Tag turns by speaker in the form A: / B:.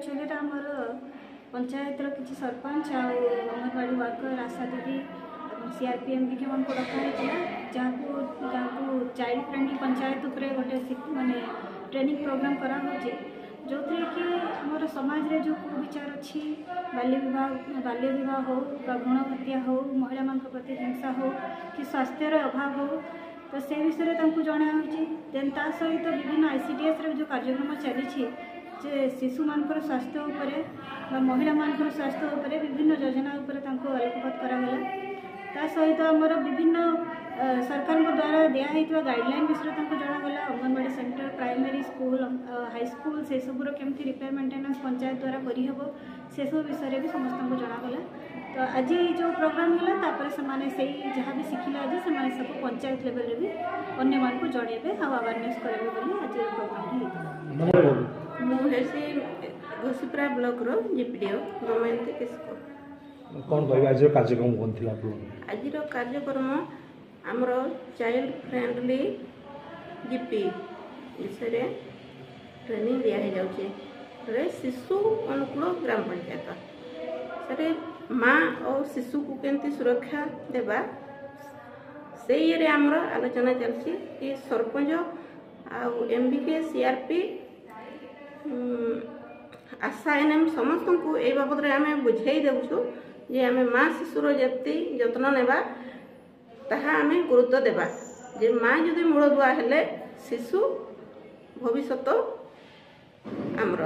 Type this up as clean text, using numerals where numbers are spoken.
A: actually आमर पंचायत किसी sarpanch anganwadi worker आशा दीदी सीआरपीएम भी को रखाई जहाँ चाइल्ड फ्रेंडली पंचायत उपरे गोटे माने ट्रेनिंग प्रोग्राम करा जो थे कि आमर समाज रे जो कुविचार अच्छी बाल्य विवाह हो भ्रूण हत्या हो महिला मान प्रति हिंसा हो कि स्वास्थ्य अभाव हो तो से विषय में जनाऊँगी देन ता सहित विभिन्न आईसीडीएस जो कार्यक्रम चली शिशु मानकर स्वास्थ्य उपरे महिला मानकर स्वास्थ्य उपरे विभिन्न योजना उपरे आलोकपात करागला ता सहित आमर विभिन्न सरकार द्वारा दिखाई गाइडलाइन विषय जनागला anganwadi centre primary school high school से सबूर केमती रिपेयर मेंटेनेंस पंचायत द्वारा करहब से सब विषय भी समस्त जनागला तो आज जो प्रोग्राम है तापर से जहाँ भी शिखिले आज से सब पंचायत लेवल भी अन्य मान को जनइबे अवेयरनेस करेंगे बोली आज प्रोग्राम
B: मुझे घोषिपुरा ब्लॉक रो जीपीडीओ गवर्नमेंट किसको
C: कौन कहबे आज कार्यक्रम कौन थी आप
B: आज कार्यक्रम आमर चाइल्ड फ्रेंडली जीपी विषय ट्रेनिंग दिया जाऊे शिशु अनुकूल ग्राम पंचायत से माँ और शिशु को केमती सुरक्षा देबा से ये आमर आलोचना चलती कि सरपंच आउ एमबीके सीआरपी आशा एनएम समस्त को ये बाबद आम बुझे देवु जे आम माँ शिशुर जति जत्न नेबा ताहा आम गुरुत्व देबा जे माँ जदि मूलदुआ हेले शिशु भविष्य आमर